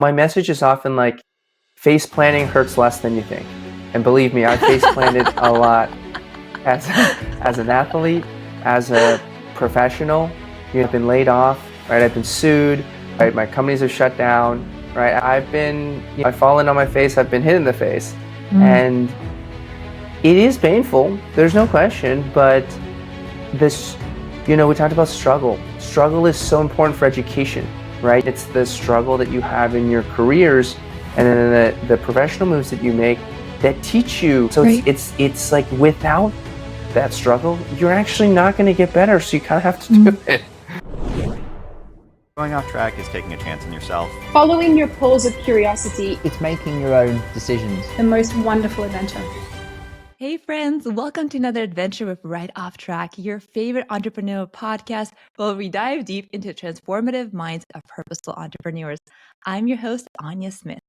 My message is often like, face planting hurts less than you think. And believe me, I face planted a lot as as an athlete, as a professional. I've been laid off, right? I've been sued, right? My companies have shut down, right? I've fallen on my face, I've been hit in the face. And it is painful, there's no question, but this, we talked about struggle. Struggle is so important for education, right? It's the struggle that you have in your careers and then the professional moves that you make that teach you. So Right. it's like without that struggle, you're actually not going to get better. So you kind of have to do it. Going off track is taking a chance on yourself. Following your pulse of curiosity. It's making your own decisions. The most wonderful adventure. Hey friends, welcome to another adventure with Right Off Track, your favorite entrepreneurial podcast where we dive deep into transformative minds of purposeful entrepreneurs. I'm your host, Anya Smith.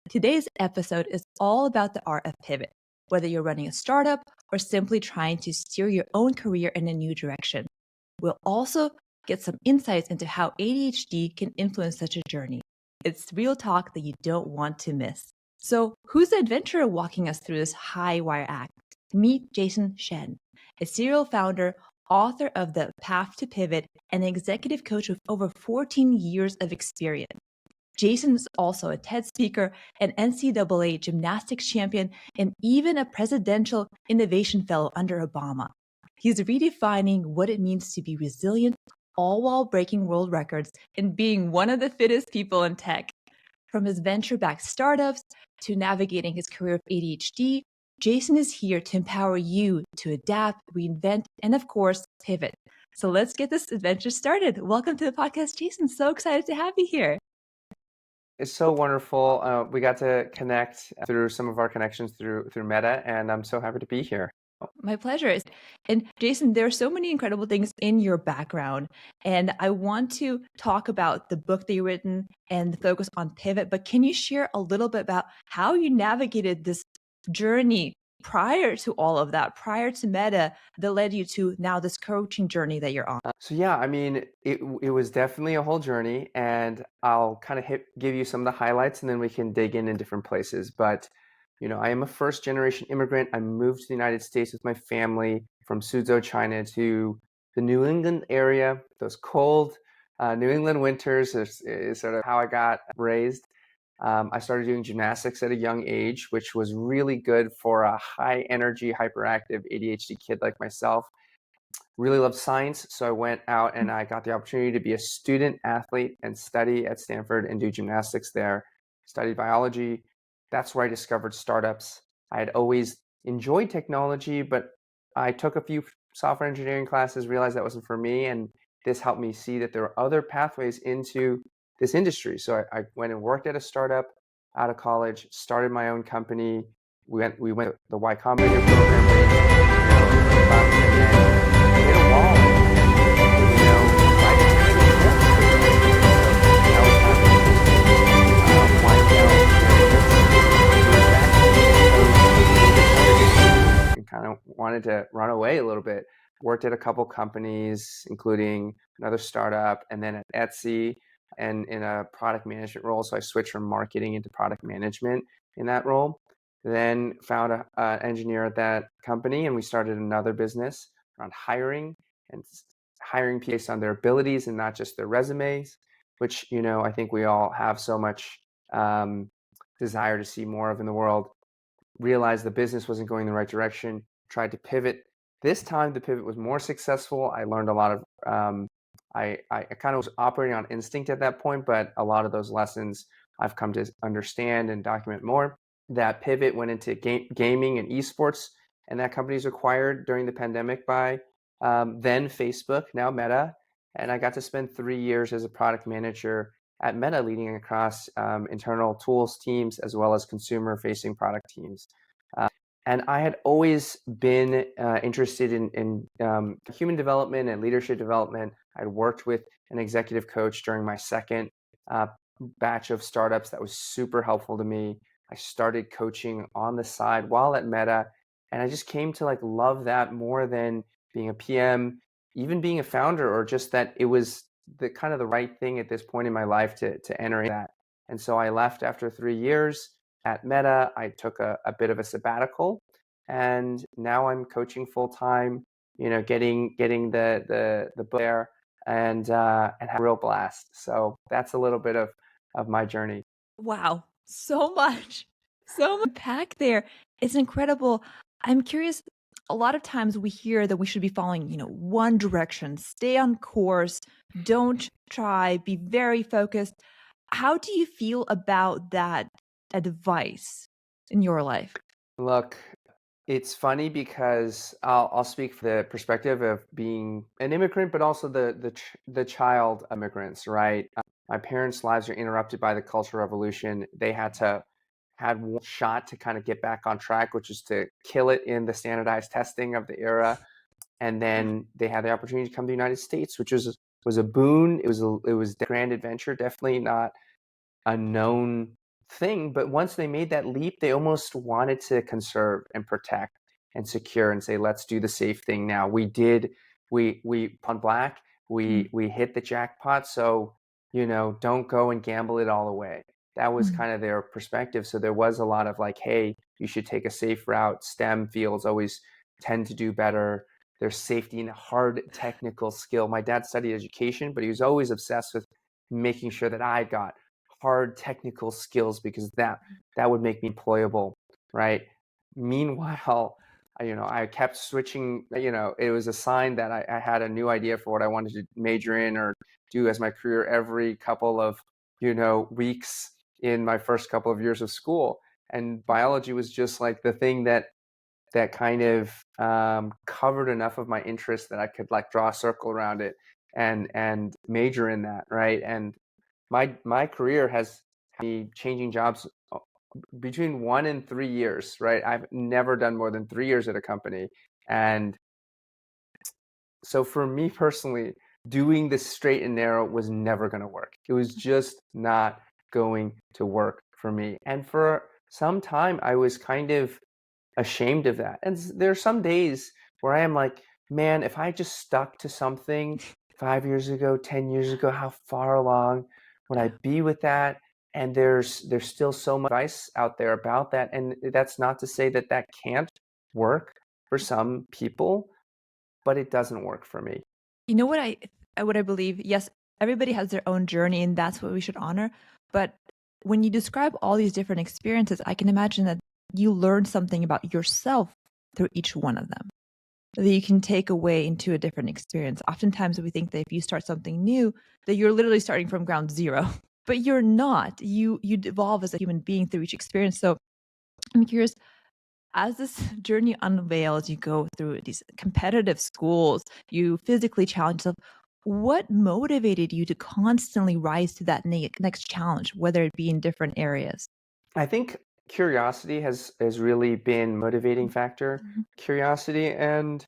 Today's episode is all about the art of pivot, whether you're running a startup or simply trying to steer your own career in a new direction. We'll also get some insights into how ADHD can influence such a journey. It's real talk that you don't want to miss. So who's the adventurer walking us through this high wire act? Meet Jason Shen, a serial founder, author of The Path to Pivot, and an executive coach with over 14 years of experience. Jason is also a TED speaker, an NCAA gymnastics champion, and even a presidential innovation fellow under Obama. He's redefining what it means to be resilient, all while breaking world records and being one of the fittest people in tech. From his venture-backed startups to navigating his career of ADHD, Jason is here to empower you to adapt, reinvent, and of course, pivot. So let's get this adventure started. Welcome to the podcast, Jason. So excited to have you here. It's so wonderful. We got to connect through some of our connections through Meta, and I'm so happy to be here. My pleasure. And Jason, there are so many incredible things in your background, and I want to talk about the book that you've written and the focus on pivot, but can you share a little bit about how you navigated this journey prior to all of that, prior to Meta, that led you to now this coaching journey that you're on? So yeah, I mean, it was definitely a whole journey, and I'll kind of give you some of the highlights, and then we can dig in different places. But I am a first generation immigrant. I moved to the United States with my family from Suzhou, China, to the New England area. Those cold New England winters is sort of how I got raised. I started doing gymnastics at a young age, which was really good for a high energy, hyperactive ADHD kid like myself. Really loved science, so I went out and I got the opportunity to be a student athlete and study at Stanford and do gymnastics there. Studied biology. That's where I discovered startups. I had always enjoyed technology, but I took a few software engineering classes, realized that wasn't for me, and this helped me see that there were other pathways into this industry. So I went and worked at a startup out of college, started my own company. We went the Y Combinator program, and then hit a wall. Kind of wanted to run away a little bit. Worked at a couple companies, including another startup, and then at Etsy, and in a product management role. So I switched from marketing into product management in that role. Then found an engineer at that company, and we started another business around hiring and hiring based on their abilities and not just their resumes, which I think we all have so much desire to see more of in the world. Realized the business wasn't going in the right direction, tried to pivot. This time the pivot was more successful. I learned a lot of, I kind of was operating on instinct at that point, but a lot of those lessons I've come to understand and document more. That pivot went into gaming and esports, and that company was acquired during the pandemic by then Facebook, now Meta. And I got to spend 3 years as a product manager at Meta, leading across internal tools teams as well as consumer-facing product teams. And I had always been interested in human development and leadership development. I'd worked with an executive coach during my second batch of startups that was super helpful to me. I started coaching on the side while at Meta, and I just came to love that more than being a PM, even being a founder, or just that it was the kind of the right thing at this point in my life to enter that. And so I left after 3 years at Meta. I took a bit of a sabbatical, and now I'm coaching full time, getting the book there, and have a real blast. So that's a little bit of my journey. Wow, so much, so much pack there. It's incredible. I'm curious. A lot of times we hear that we should be following, one direction, stay on course, don't try, be very focused. How do you feel about that advice in your life? Look, it's funny because I'll speak from the perspective of being an immigrant, but also the child of immigrants, right? My parents' lives are interrupted by the Cultural Revolution. They had one shot to kind of get back on track, which is to kill it in the standardized testing of the era, and then they had the opportunity to come to the United States, which was a boon. It was a grand adventure, definitely not a known thing. But once they made that leap, they almost wanted to conserve and protect and secure and say, let's do the safe thing now. We on black, we hit the jackpot. So, don't go and gamble it all away. That was kind of their perspective. So there was a lot of like, hey, you should take a safe route. STEM fields always tend to do better. There's safety in hard technical skill. My dad studied education, but he was always obsessed with making sure that I got hard technical skills because that would make me employable, right? Meanwhile, I kept switching. It was a sign that I had a new idea for what I wanted to major in or do as my career every couple of weeks in my first couple of years of school. And biology was just like the thing that kind of covered enough of my interest that I could like draw a circle around it and major in that, right? And my career has me changing jobs between 1 and 3 years, right? I've never done more than 3 years at a company. And so for me personally, doing this straight and narrow was never going to work. It was just not going to work for me. And for some time, I was kind of ashamed of that. And there are some days where I am like, man, if I just stuck to something 5 years ago, 10 years ago, how far along would I be with that? And there's still so much advice out there about that. And that's not to say that that can't work for some people, but it doesn't work for me. You know what I believe? Yes, everybody has their own journey and that's what we should honor. But when you describe all these different experiences, I can imagine that you learn something about yourself through each one of them that you can take away into a different experience. Oftentimes we think that if you start something new, that you're literally starting from ground zero, but you're not. You evolve as a human being through each experience. So I'm curious, as this journey unveils, you go through these competitive schools, you physically challenge yourself. What motivated you to constantly rise to that next challenge, whether it be in different areas? I think curiosity has really been motivating factor. Curiosity and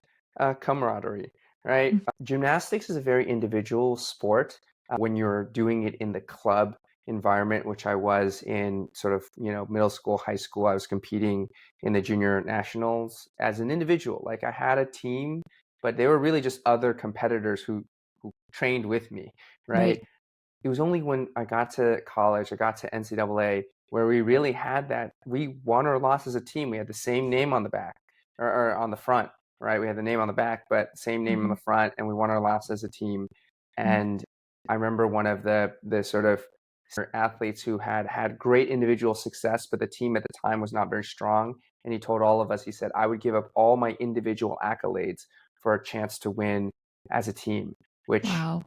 camaraderie, right? Gymnastics is a very individual sport. When you're doing it in the club environment, which I was in sort of, middle school, high school, I was competing in the junior nationals as an individual. Like I had a team, but they were really just other competitors who trained with me, right? It was only when I got to college, I got to NCAA, where we really had that. We won or lost as a team. We had the same name on the back or on the front, right? We had the name on the back, but same name on the front, and we won or lost as a team. And I remember one of the sort of athletes who had great individual success, but the team at the time was not very strong. And he told all of us, he said, I would give up all my individual accolades for a chance to win as a team, which Wow.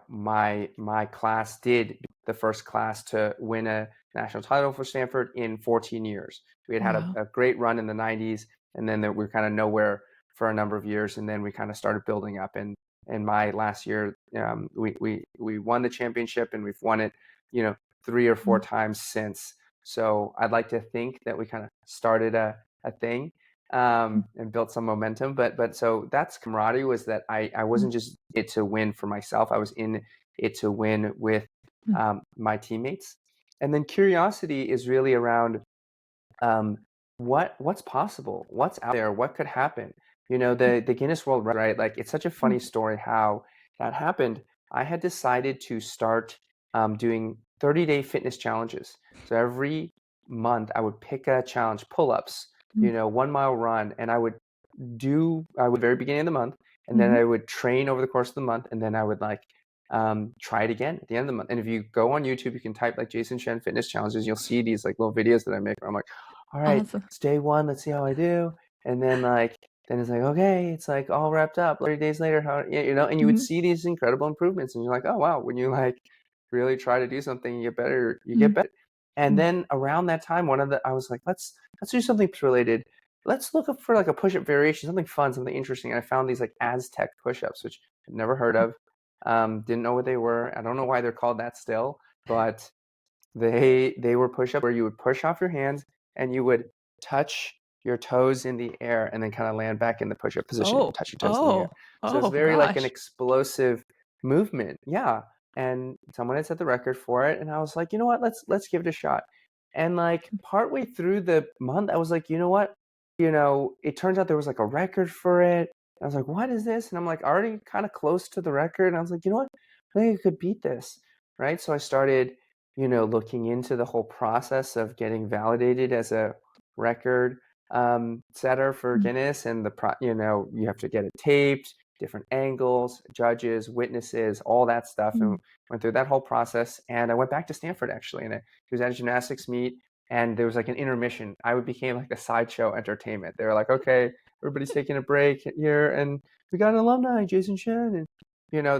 my class did the first class to win a national title for Stanford in 14 years. We had Wow. a great run in the 90s, and then we were kind of nowhere for a number of years, and then we kind of started building up. And in my last year, we won the championship, and we've won it, 3 or 4 times since. So I'd like to think that we kind of started a thing and built some momentum. But so that's camaraderie, was that I wasn't just in it to win for myself. I was in it to win with my teammates. And then curiosity is really around what's possible, what's out there, what could happen. The Guinness World Record, right? Like it's such a funny story how that happened. I had decided to start doing 30-day fitness challenges. So every month I would pick a challenge, pull-ups, 1 mile run, and I would very beginning of the month, and then I would train over the course of the month, and then I would try it again at the end of the month. And if you go on YouTube, you can type like Jason Shen fitness challenges. You'll see these like little videos that I make where I'm like, all right, Awesome. it's day 1. Let's see how I do. And then then it's like, okay, it's like all wrapped up. 30 days later, and you would see these incredible improvements, and you're like, oh wow, when you really try to do something, you get better, And then around that time, I was like, let's do something related. Let's look up for like a push-up variation, something fun, something interesting. And I found these like Aztec push-ups, which I'd never heard of. Didn't know what they were. I don't know why they're called that still, but they were push-ups where you would push off your hands and you would touch your toes in the air and then kind of land back in the push-up position. Touch your toes in the air. So it's very like an explosive movement. Yeah. And someone had set the record for it, and I was like, you know what? Let's give it a shot. And like partway through the month, I was like, you know what? It turns out there was like a record for it. I was like, what is this? And I'm like already kind of close to the record. And I was like, you know what? I think I could beat this. Right. So I started, looking into the whole process of getting validated as a record setter for Guinness, and you have to get it taped, different angles, judges, witnesses, all that stuff. And went through that whole process. And I went back to Stanford actually, and it was at a gymnastics meet. And there was like an intermission. I became like a sideshow entertainment. They were like, okay, everybody's taking a break here, and we got an alumni, Jason Shen. And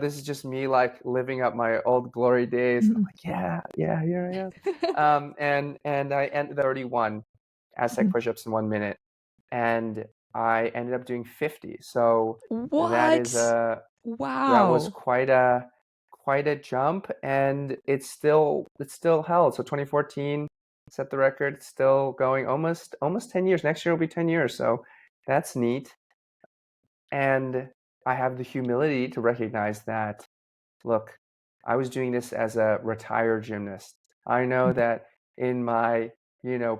this is just me like living up my old glory days. I'm like, yeah, here I am. And I ended 31 Aztec push-ups in 1 minute, and I ended up doing 50. So that was quite a jump, and it's still held. So 2014 set the record. It's still going almost 10 years. Next year will be 10 years. So that's neat. And I have the humility to recognize that, look, I was doing this as a retired gymnast. I know that in my,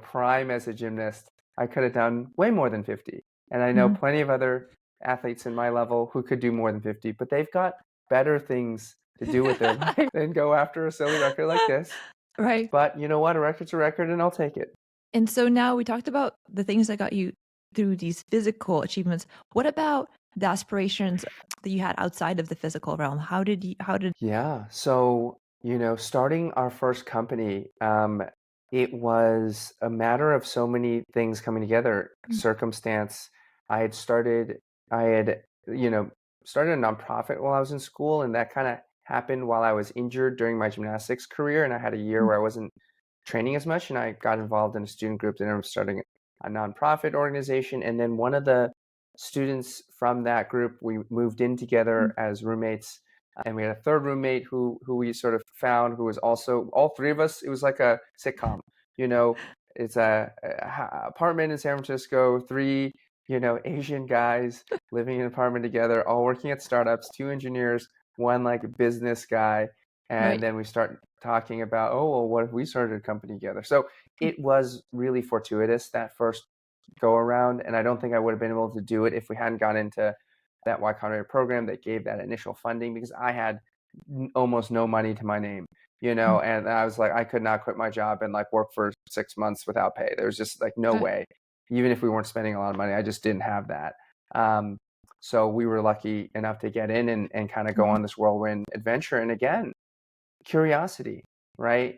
prime as a gymnast, I could have done way more than 50. And I know plenty of other athletes in my level who could do more than 50, but they've got better things to do with their life than go after a silly record like this. Right. But you know what? A record's a record, and I'll take it. And so now we talked about the things that got you through these physical achievements. What about the aspirations that you had outside of the physical realm? Yeah. So, starting our first company, it was a matter of so many things coming together, circumstance. I had, started a nonprofit while I was in school, and that kind of happened while I was injured during my gymnastics career. And I had a year where I wasn't training as much, and I got involved in a student group, and I was starting a nonprofit organization. And then one of the students from that group, we moved in together as roommates, and we had a third roommate who we sort of found, who was also, all three of us, it was like a sitcom. It's a apartment in San Francisco, 3 Asian guys living in an apartment together, all working at startups, 2 engineers, 1 like business guy. And then we start talking about, oh, well, what if we started a company together? So it was really fortuitous, that first go around. And I don't think I would have been able to do it if we hadn't got into that Y Combinator program that gave that initial funding, because I had almost no money to my name, and I was like, I could not quit my job and like work for 6 months without pay. There was just like no way. Even if we weren't spending a lot of money, I just didn't have that. So we were lucky enough to get in and kind of go on this whirlwind adventure. And again, curiosity, right?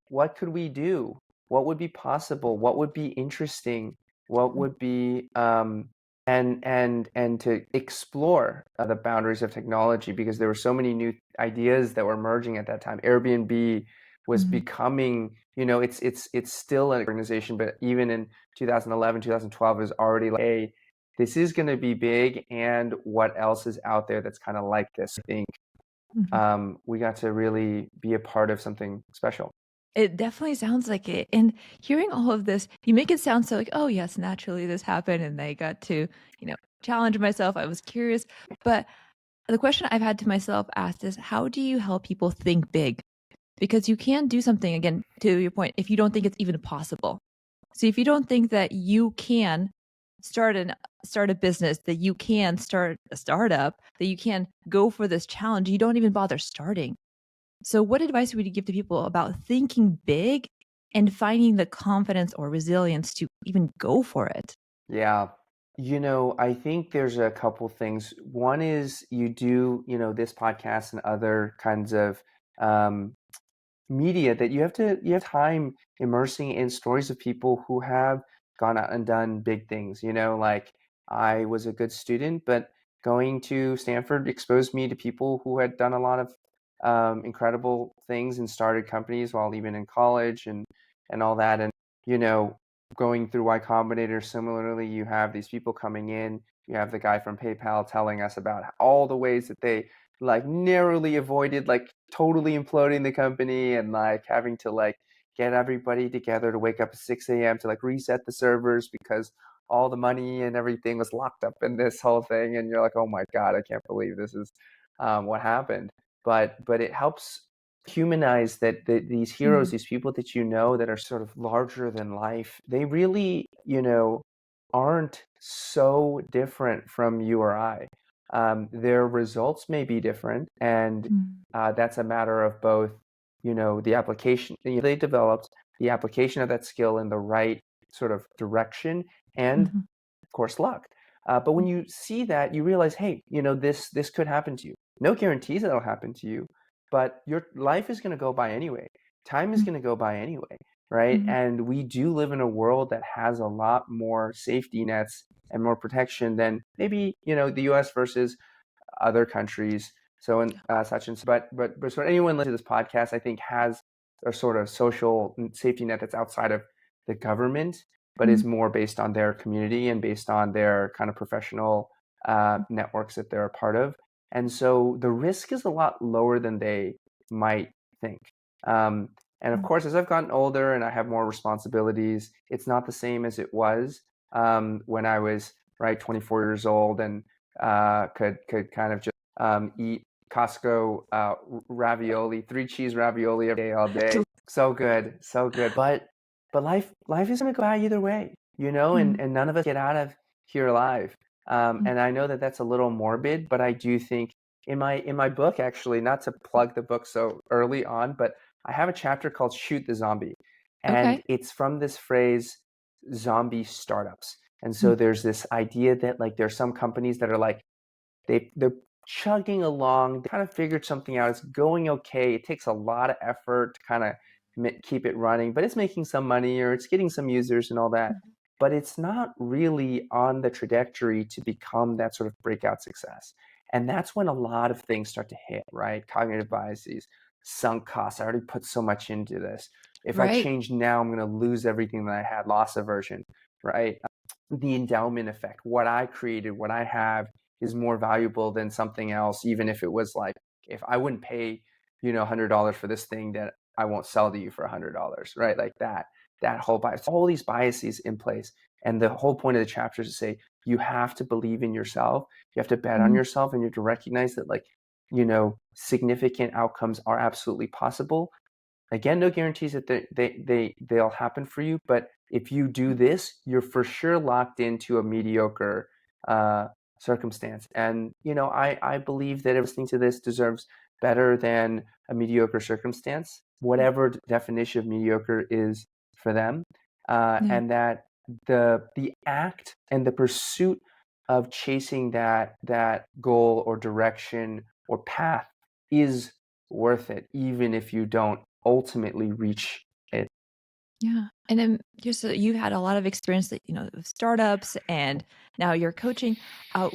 What could we do? What would be possible? What would be interesting? What would be and to explore the boundaries of technology, because there were so many new ideas that were emerging at that time. Airbnb was becoming, it's still an organization, but even in 2011, 2012, it was already like, hey, this is going to be big, and what else is out there that's kind of like this? I think we got to really be a part of something special. It definitely sounds like it. And hearing all of this, you make it sound so like, oh, yes, naturally this happened, and I got to, challenge myself. I was curious. But the question I've had to myself asked is, how do you help people think big? Because you can do something, again, to your point, if you don't think it's even possible. So if you don't think that you can start a business, that you can start a startup, that you can go for this challenge, you don't even bother starting. So what advice would you give to people about thinking big and finding the confidence or resilience to even go for it? Yeah. I think there's a couple things. One is you do, this podcast and other kinds of um, media that you have time immersing in stories of people who have gone out and done big things. Like I was a good student, but going to Stanford exposed me to people who had done a lot of incredible things and started companies while even in college and all that. And you know, going through Y Combinator, similarly, you have these people coming in. You have the guy from PayPal telling us about all the ways that they like narrowly avoided like totally imploding the company and like having to like get everybody together to wake up at 6 a.m. to like reset the servers because all the money and everything was locked up in this whole thing. And you're like, oh my God, I can't believe this is what happened. But it helps humanize that these heroes, these people that that are sort of larger than life, they really, aren't so different from you or I. Their results may be different, and that's a matter of both, the application they developed, the application of that skill in the right sort of direction, and Mhm. of course, luck. But when you see that, you realize, hey, this could happen to you. No guarantees that it'll happen to you, but your life is going to go by anyway. Time is Mhm. going to go by anyway, right? Mhm. And we do live in a world that has a lot more safety nets and more protection than maybe the U.S. versus other countries. So and such and but so anyone listening to this podcast, I think, has a sort of social safety net that's outside of the government, but is Mhm. more based on their community and based on their kind of professional networks that they're a part of. And so the risk is a lot lower than they might think. Um, and of course, as I've gotten older and I have more responsibilities, it's not the same as it was when I was 24 years old and could kind of just eat Costco ravioli, 3 cheese ravioli every day, all day. So good, so good. But life is gonna go by either way, Mhm. and none of us get out of here alive. And I know that that's a little morbid, but I do think in my book, actually, not to plug the book so early on, but I have a chapter called "Shoot the Zombie," and Okay. it's from this phrase, "zombie startups." And Mm. so there's this idea that like there's some companies that are like they're chugging along. They kind of figured something out. It's going okay. It takes a lot of effort to kind of keep it running, but it's making some money or it's getting some users and all that. But it's not really on the trajectory to become that sort of breakout success. And that's when a lot of things start to hit, right? Cognitive biases, sunk costs. I already put so much into this. If I Right. change now, I'm going to lose everything that I had, loss aversion, right? The endowment effect. What I created, what I have is more valuable than something else, even if it was like, if I wouldn't pay, $100 for this thing that I won't sell to you for $100, right? Like that whole bias, all these biases in place. And the whole point of the chapter is to say, you have to believe in yourself. You have to bet on Mhm. yourself and you have to recognize that like, significant outcomes are absolutely possible. Again, no guarantees that they'll happen for you, but if you do this, you're for sure locked into a mediocre uh, circumstance. And I believe that everyone listening to this deserves better than a mediocre circumstance, whatever definition of mediocre is for them, Yeah. and that the act and the pursuit of chasing that goal or direction or path is worth it, even if you don't ultimately reach it. Yeah. And then just you've had a lot of experience that, with startups and now you're coaching.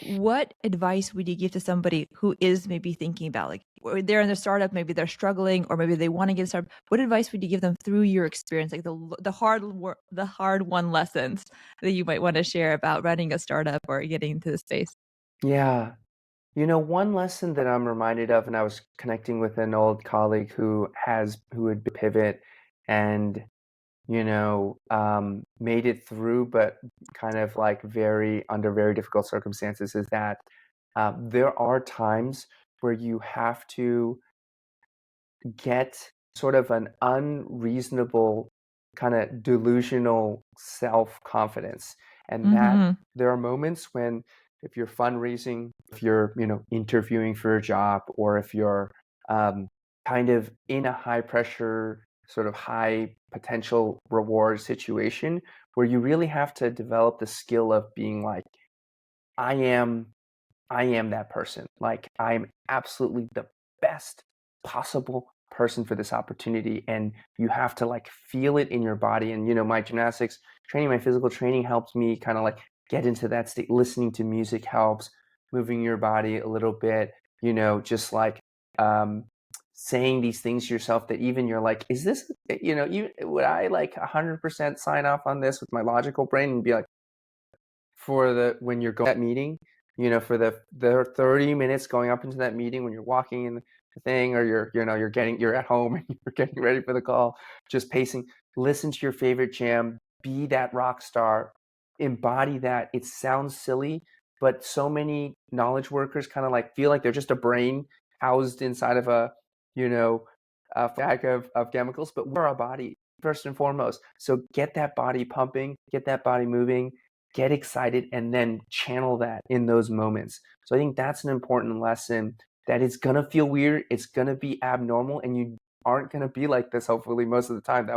What advice would you give to somebody who is maybe thinking about like or they're in the startup, maybe they're struggling, or maybe they want to get started? What advice would you give them through your experience, like the hard won lessons that you might want to share about running a startup or getting into the space? Yeah. One lesson that I'm reminded of, and I was connecting with an old colleague who would pivot and, made it through, but kind of like under very difficult circumstances, is that there are times where you have to get sort of an unreasonable kind of delusional self-confidence. And that Mm-hmm. there are moments when if you're fundraising, if you're, interviewing for a job, or if you're um, kind of in a high pressure, sort of high potential reward situation where you really have to develop the skill of being like, I am that person. Like, I'm absolutely the best possible person for this opportunity. And you have to like feel it in your body. And, my gymnastics training, my physical training helped me kind of like get into that state. Listening to music helps, moving your body a little bit, just like saying these things to yourself that even you're like, is this, would I like 100% sign off on this with my logical brain and be like, when you're going to that meeting, for the 30 minutes going up into that meeting, when you're walking in the thing, or you're at home and you're getting ready for the call, just pacing, listen to your favorite jam, be that rock star, embody that. It sounds silly, but so many knowledge workers kind of like feel like they're just a brain housed inside of a bag of chemicals, but we're a body first and foremost. So get that body pumping, get that body moving, get excited, and then channel that in those moments. So I think that's an important lesson, that it's going to feel weird. It's going to be abnormal, and you aren't going to be like this, hopefully, most of the time.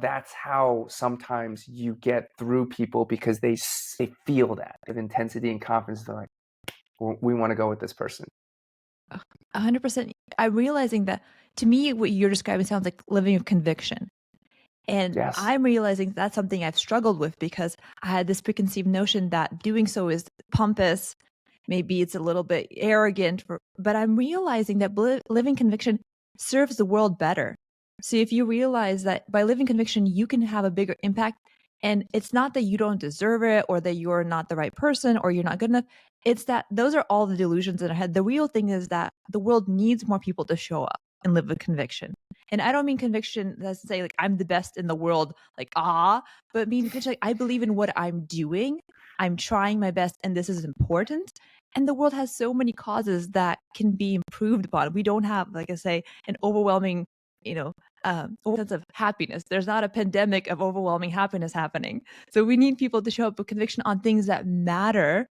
That's how sometimes you get through people, because they feel that of intensity and confidence. They're like, we want to go with this person. 100%. I'm realizing that, to me, what you're describing sounds like living with conviction. And Yes. I'm realizing that's something I've struggled with, because I had this preconceived notion that doing so is pompous. Maybe it's a little bit arrogant, but I'm realizing that living conviction serves the world better. So if you realize that by living conviction, you can have a bigger impact, and it's not that you don't deserve it, or that you're not the right person, or you're not good enough. It's that those are all the delusions in our head. The real thing is that the world needs more people to show up and live with conviction. And I don't mean conviction that's to say like I'm the best in the world, like but mean conviction like I believe in what I'm doing. I'm trying my best, and this is important. And the world has so many causes that can be improved upon. We don't have, like I say, an overwhelming, sense of happiness. There's not a pandemic of overwhelming happiness happening. So we need people to show up with conviction on things that matter,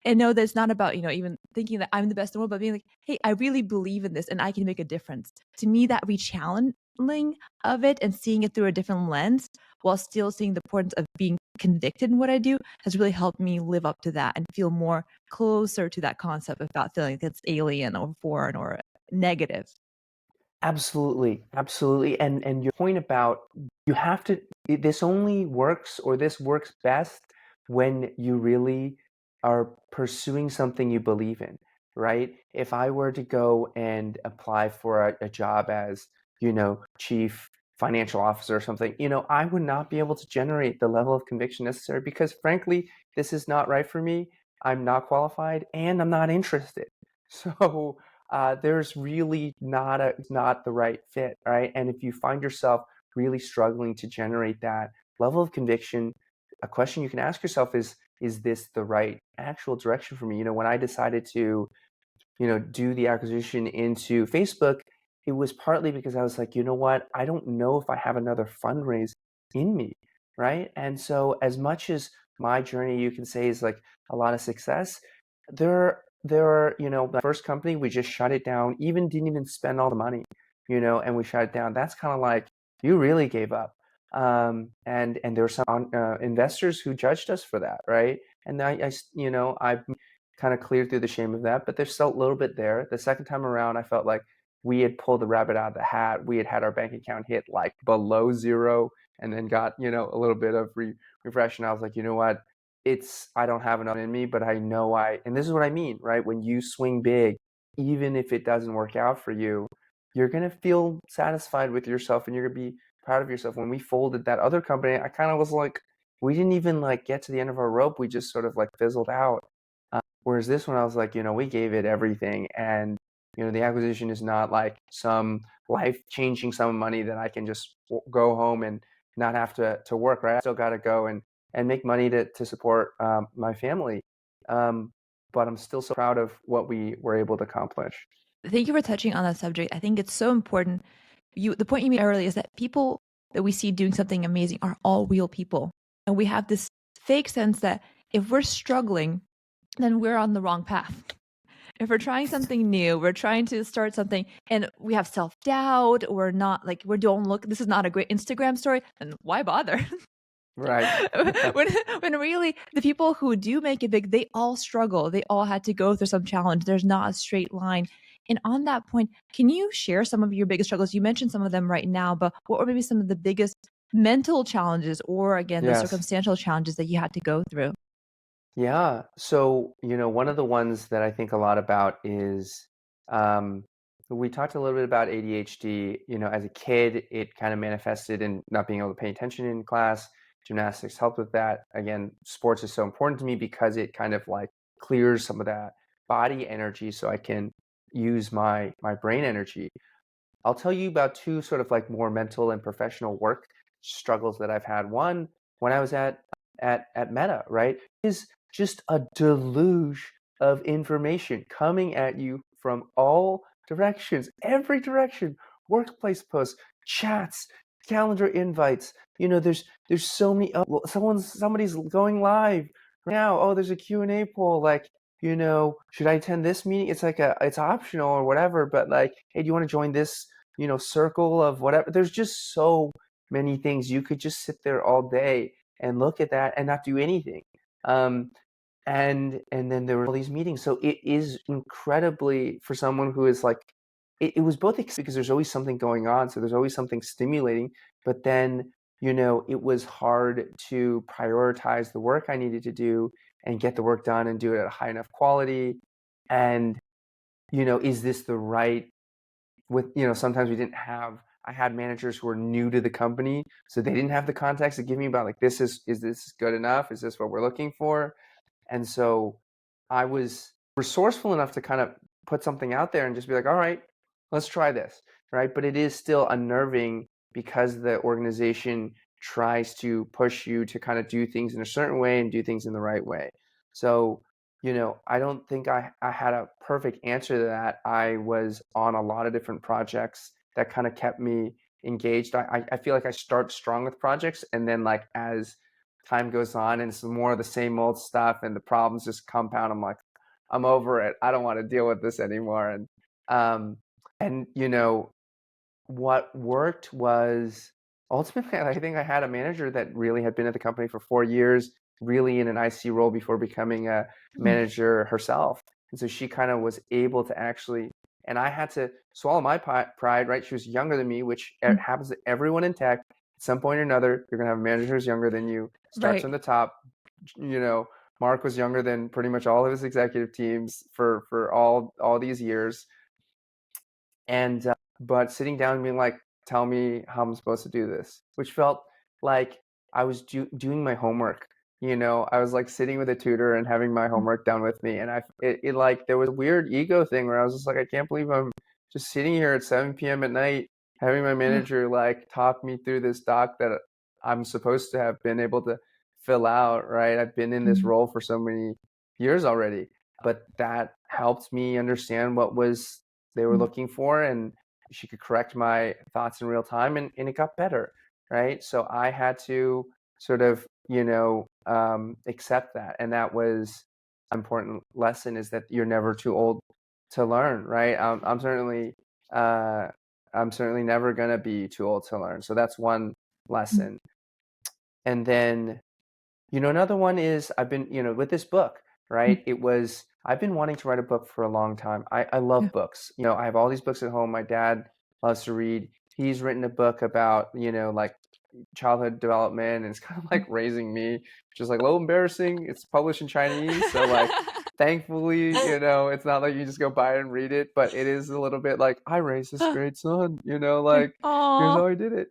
and know that it's not about, even thinking that I'm the best in the world, but being like, hey, I really believe in this and I can make a difference. To me, that rechanneling of it and seeing it through a different lens while still seeing the importance of being convicted in what I do has really helped me live up to that and feel more closer to that concept of not feeling like it's alien or foreign or negative. Absolutely. Absolutely. And your point about this only works, or this works best, when you really are pursuing something you believe in, right? If I were to go and apply for a job as, chief financial officer or something, I would not be able to generate the level of conviction necessary, because frankly, this is not right for me. I'm not qualified, and I'm not interested. So there's really not the right fit, right? And if you find yourself really struggling to generate that level of conviction, a question you can ask yourself is this the right actual direction for me? When I decided to, do the acquisition into Facebook, it was partly because I was like, you know what? I don't know if I have another fundraise in me, right? And so as much as my journey, you can say, is like a lot of success, there are, the first company, we just shut it down, didn't even spend all the money, and we shut it down. That's kind of like, you really gave up. And there were some investors who judged us for that, right? And I've kind of cleared through the shame of that, but there's still a little bit there. The second time around, I felt like we had pulled the rabbit out of the hat. We had our bank account hit like below zero, and then got, a little bit of refresh. And I was like, you know what? I don't have enough in me, but I know and this is what I mean, right? When you swing big, even if it doesn't work out for you, you're going to feel satisfied with yourself, and you're going to be proud of yourself. When we folded that other company, I kind of was like, we didn't even like get to the end of our rope. We just sort of like fizzled out. Whereas this one, I was like, we gave it everything. And, the acquisition is not like some life-changing sum of money that I can just go home and not have to work, right? I still got to go and make money to support my family. But I'm still so proud of what we were able to accomplish. Thank you for touching on that subject. I think it's so important. The point you made earlier is that people that we see doing something amazing are all real people. And we have this fake sense that if we're struggling, then we're on the wrong path. If we're trying something new, we're trying to start something and we have self-doubt, or not like we don't look, this is not a great Instagram story, and why bother? Right. when when really the people who do make it big, they all struggle. They all had to go through some challenge. There's not a straight line. And on that point, can you share some of your biggest struggles? You mentioned some of them right now, but what were maybe some of the biggest mental challenges, or again, the Yes. circumstantial challenges that you had to go through? Yeah. So, one of the ones that I think a lot about is um, we talked a little bit about ADHD. As a kid, it kind of manifested in not being able to pay attention in class. Gymnastics helped with that. Again, sports is so important to me because it kind of like clears some of that body energy so I can use my brain energy. I'll tell you about two sort of like more mental and professional work struggles that I've had. One, when I was at Meta, right, is just a deluge of information coming at you from all directions, every direction, workplace posts, chats, calendar invites. There's so many. Oh, well, somebody's going live right now. Oh, there's a Q&A poll. Like, should I attend this meeting? It's optional or whatever. But like, hey, do you want to join this? Circle of whatever. There's just so many things. You could just sit there all day and look at that and not do anything. Um, and then there were all these meetings. So it is incredibly, for someone who is like, it was both because there's always something going on. So there's always something stimulating, but then, it was hard to prioritize the work I needed to do and get the work done and do it at a high enough quality. And, is this the right sometimes I had managers who were new to the company, so they didn't have the context to give me about like, is this good enough? Is this what we're looking for? And so I was resourceful enough to kind of put something out there and just be like, all right, let's try this, right? But it is still unnerving because the organization tries to push you to kind of do things in a certain way and do things in the right way. So, I don't think I had a perfect answer to that. I was on a lot of different projects that kind of kept me engaged. I feel like I start strong with projects, and then like as time goes on and it's more of the same old stuff and the problems just compound, I'm like, I'm over it. I don't want to deal with this anymore. Um, and what worked was ultimately, I think I had a manager that really had been at the company for 4 years, really in an IC role before becoming a manager herself. And so she kind of was able to actually, and I had to swallow my pride, right? She was younger than me, which happens to everyone in tech. At some point or another, you're going to have a manager who's younger than you, starts Right. from the top. Mark was younger than pretty much all of his executive teams for all these years. And but sitting down and being like, tell me how I'm supposed to do this, which felt like I was doing my homework. I was like sitting with a tutor and having my homework done with me, and it like there was a weird ego thing where I was just like, I can't believe I'm just sitting here at 7 p.m. at night having my manager like talk me through this doc that I'm supposed to have been able to fill out, right? I've been in this role for so many years already, but that helped me understand what was they were looking for, and she could correct my thoughts in real time, and it got better, right? So I had to sort of accept that, and that was an important lesson, is that you're never too old to learn, right? uh, I'm certainly never going to be too old to learn. So that's one lesson. And then another one is I've been, with this book, right? I've been wanting to write a book for a long time. I love books. I have all these books at home. My dad loves to read. He's written a book about, like childhood development, and it's kind of like raising me, which is like a little embarrassing. It's published in Chinese. So like, thankfully, it's not like you just go buy it and read it, but it is a little bit like, I raised this great son, like, here's how I did it.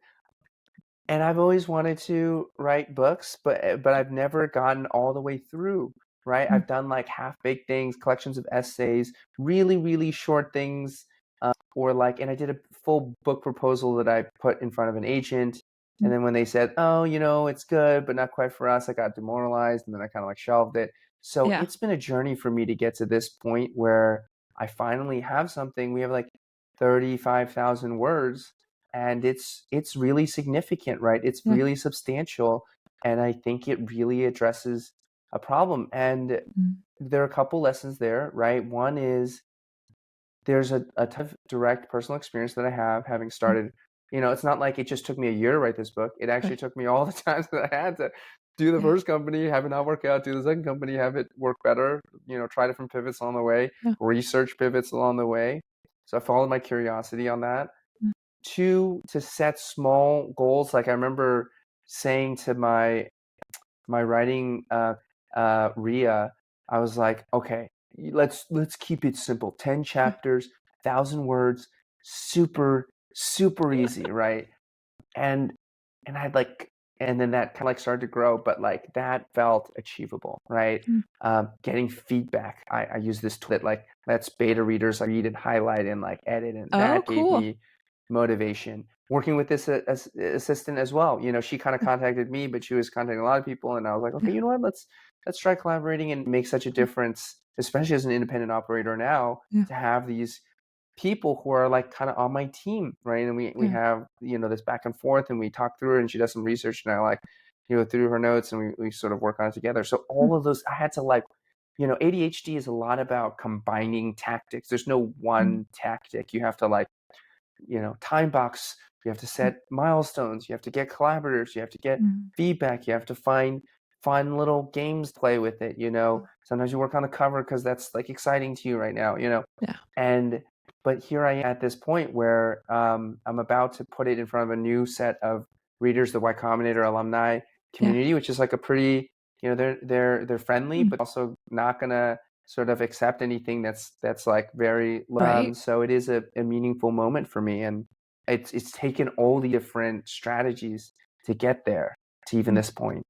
And I've always wanted to write books, but I've never gotten all the way through, right? I've done like half-baked things, collections of essays, really, really short things, and I did a full book proposal that I put in front of an agent. And then when they said, oh, it's good, but not quite for us, I got demoralized, and then I kind of like shelved it. So it's been a journey for me to get to this point where I finally have something. We have like 35,000 words, and it's really significant, right? It's really substantial, and I think it really addresses a problem. And there are a couple lessons there, right? One is there's a ton of direct personal experience that I have having started. It's not like it just took me a year to write this book. It actually took me all the times that I had to do the first company, have it not work out, do the second company, have it work better, try different pivots along the way, research pivots along the way. So I followed my curiosity on that. Two, to set small goals. Like I remember saying to my writing Ria, I was like, okay, let's keep it simple. 10 chapters, 1,000 words, super easy, right? And I'd like, and then that kind of like started to grow, but like that felt achievable, right? Getting feedback. I use this tool that like lets beta readers read and highlight and like edit, and that gave me motivation. Working with this assistant as well. She kind of contacted me, but she was contacting a lot of people, and I was like, okay, you know what? Let's try collaborating and make such a difference, especially as an independent operator now, to have these people who are like kind of on my team, right? And we have this back and forth, and we talk through it, and she does some research, and I like through her notes, and we sort of work on it together. So all of those, I had to like, ADHD is a lot about combining tactics. There's no one tactic. You have to like time box, you have to set milestones, you have to get collaborators, you have to get feedback, you have to find fun little games to play with it. Sometimes you work on the cover because that's like exciting to you right now. But here I am at this point where I'm about to put it in front of a new set of readers, the Y Combinator alumni community, which is like a pretty, they're friendly, but also not gonna sort of accept anything that's like very so it is a meaningful moment for me, and it's taken all the different strategies to get there to even this point.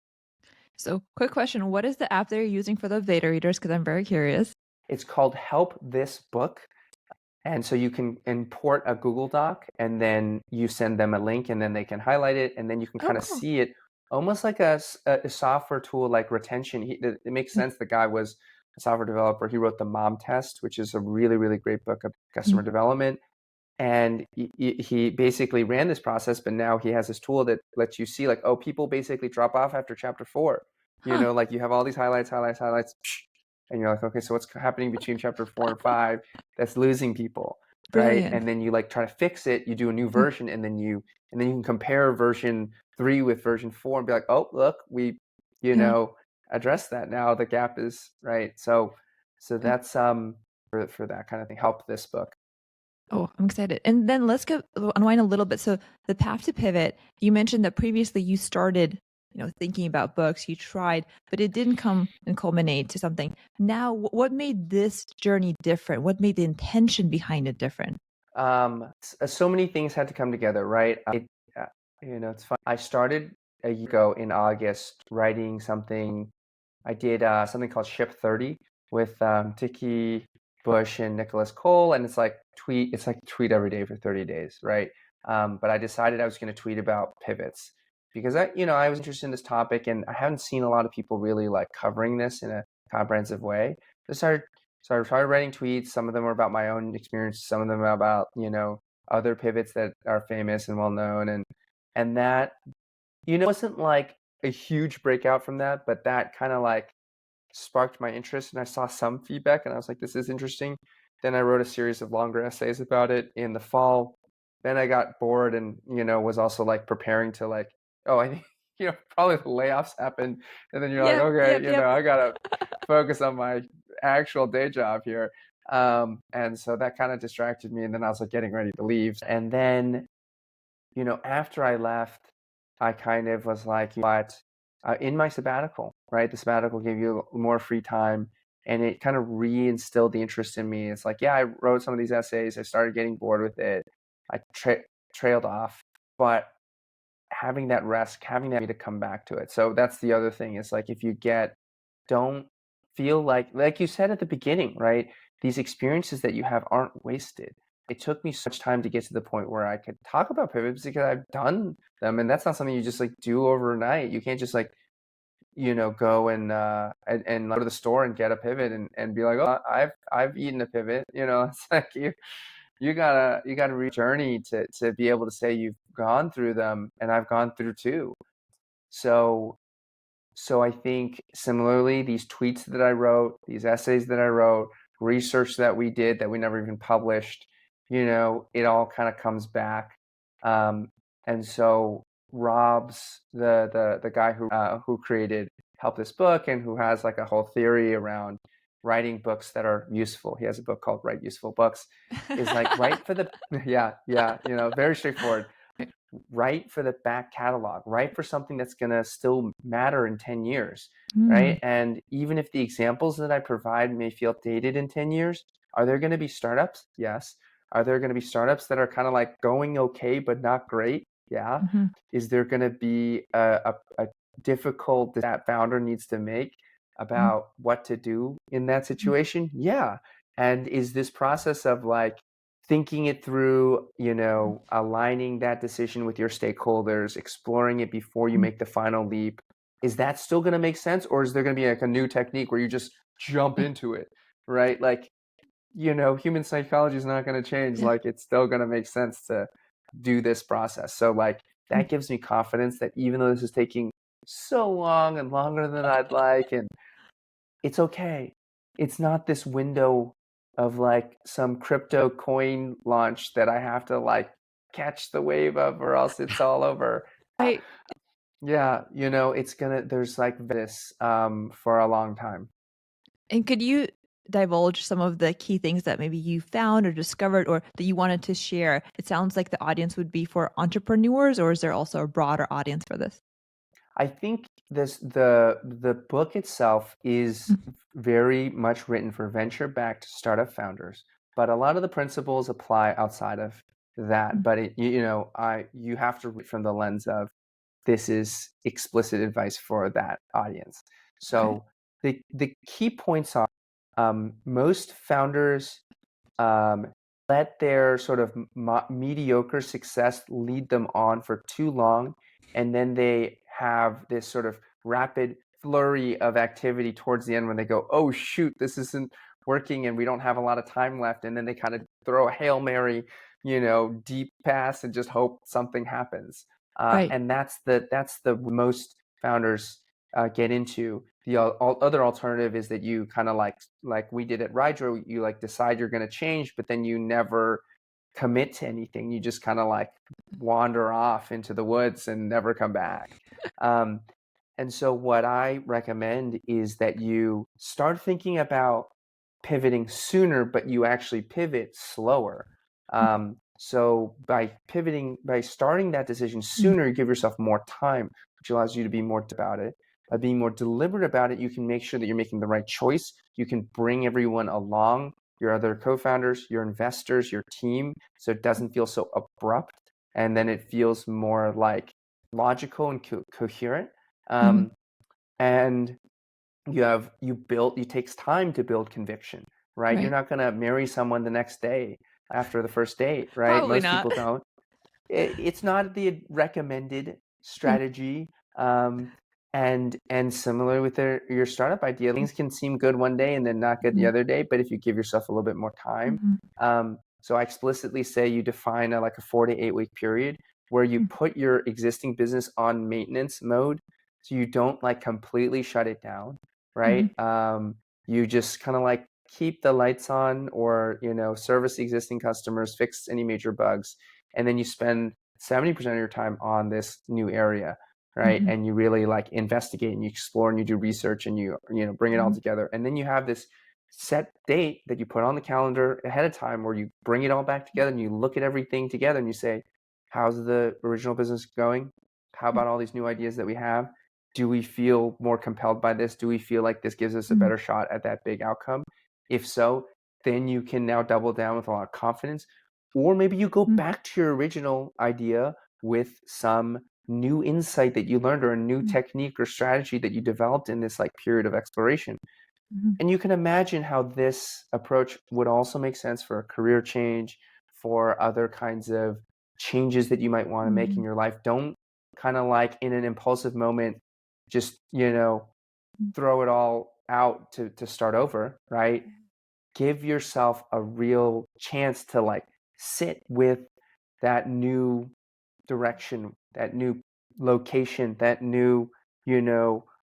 So quick question, what is the app that you're using for the beta readers? Because I'm very curious. It's called Help This Book. And so you can import a Google Doc, and then you send them a link, and then they can highlight it, and then you can kind of see it almost like a software tool like retention. It makes sense. The guy was a software developer. He wrote the Mom Test, which is a really, really great book of customer development. And he basically ran this process, but now he has this tool that lets you see like, oh, people basically drop off after chapter 4. Like you have all these highlights, and you're like, okay, so what's happening between chapter 4 and 5 that's losing people, right? And then you like try to fix it. You do a new version, and then you can compare version 3 with version 4 and be like, oh, look, we address that now. The gap is right. So that's for that kind of thing. Help This Book. Oh, I'm excited. And then let's go unwind a little bit. So the path to pivot, you mentioned that previously you started, thinking about books, you tried, but it didn't come and culminate to something. Now, what made this journey different? What made the intention behind it different? So many things had to come together, right? It's fun. I started a year ago in August writing something. I did something called Ship 30 with Tiki Bush and Nicholas Cole, and it's like tweet every day for 30 days, right? But I decided I was going to tweet about pivots because I was interested in this topic, and I haven't seen a lot of people really like covering this in a comprehensive way. I started writing tweets. Some of them were about my own experience, some of them about other pivots that are famous and well known, and that wasn't like a huge breakout from that, but that kind of like sparked my interest, and I saw some feedback, and I was like, this is interesting. Then I wrote a series of longer essays about it in the fall. Then I got bored and was also like preparing to like, oh, I think probably the layoffs happened, and then you're like, okay, I gotta focus on my actual day job here, and so that kind of distracted me, and then I was like getting ready to leave. And then after I left, I kind of was like, what, in my sabbatical, right? The sabbatical gave you more free time, and it kind of reinstilled the interest in me. It's like, yeah, I wrote some of these essays. I started getting bored with it. I trailed off, but having that rest, having that to come back to it. So that's the other thing. Is like, if you don't feel like you said at the beginning, right? These experiences that you have aren't wasted. It took me so much time to get to the point where I could talk about pivots because I've done them, and that's not something you just like do overnight. You can't just like go and go to the store and get a pivot and be like, oh, I've eaten a pivot. It's like you gotta reach journey to be able to say you've gone through them, and I've gone through too. So So I think similarly, these tweets that I wrote, these essays that I wrote, research that we did that we never even published, it all kind of comes back. And so Rob's the guy who created Help This Book and who has like a whole theory around writing books that are useful. He has a book called Write Useful Books. Is like write for the yeah, very straightforward. Write for the back catalog, write for something that's going to still matter in 10 years, right? And even if the examples that I provide may feel dated in 10 years, are there going to be startups? Yes. Are there going to be startups that are kind of like going okay, but not great? Yeah. Is there going to be a difficult that founder needs to make about what to do in that situation? Yeah. And is this process of like thinking it through, aligning that decision with your stakeholders, exploring it before you make the final leap, is that still going to make sense? Or is there going to be like a new technique where you just jump into it, right? Like, human psychology is not going to change. Yeah. Like, it's still going to make sense to do this process. So like, that gives me confidence that even though this is taking so long and longer than I'd like, and it's okay. It's not this window of like some crypto coin launch that I have to like catch the wave of or else it's all over. Right. Yeah, there's like this for a long time. And could you divulge some of the key things that maybe you found or discovered or that you wanted to share? It sounds like the audience would be for entrepreneurs, or is there also a broader audience for this? I think the book itself is very much written for venture-backed startup founders, but a lot of the principles apply outside of that. But you have to read from the lens of this is explicit advice for that audience. Okay. So the key points are most founders um, let their sort of mediocre success lead them on for too long, and then they have this sort of rapid flurry of activity towards the end when they go, oh shoot, this isn't working and we don't have a lot of time left, and then they kind of throw a Hail Mary, deep pass and just hope something happens. Right. And that's the most founders get into. The other alternative is that you kind of like we did at Rydro, you like decide you're going to change, but then you never commit to anything. You just kind of like wander off into the woods and never come back. And so what I recommend is that you start thinking about pivoting sooner, but you actually pivot slower. So by starting that decision sooner, you give yourself more time, which allows you to be more about it. By being more deliberate about it, you can make sure that you're making the right choice. You can bring everyone along, your other co-founders, your investors, your team, so it doesn't feel so abrupt, and then it feels more like logical and coherent. And it takes time to build conviction, right? You're Right. not going to marry someone the next day after the first date, right? Probably Most not. people don't. It's not the recommended strategy. And similar with your startup idea, things can seem good one day and then not good the other day. But if you give yourself a little bit more time, so I explicitly say you define like a 4 to 8 week period where you put your existing business on maintenance mode, so you don't like completely shut it down, right? You just kind of like keep the lights on, or service existing customers, fix any major bugs, and then you spend 70% of your time on this new area, right? And you really like investigate and you explore and you do research and you bring it all together, and then you have this set date that you put on the calendar ahead of time where you bring it all back together and you look at everything together and you say, how's the original business going? How about all these new ideas that we have? Do we feel more compelled by this? Do we feel like this gives us a better shot at that big outcome? If so, then you can now double down with a lot of confidence. Or maybe you go back to your original idea with some new insight that you learned, or a new technique or strategy that you developed in this like period of exploration. And you can imagine how this approach would also make sense for a career change, for other kinds of changes that you might want to make in your life. Don't kind of like in an impulsive moment, just, throw it all out to start over, right? Give yourself a real chance to like sit with that new direction, that new location, that new,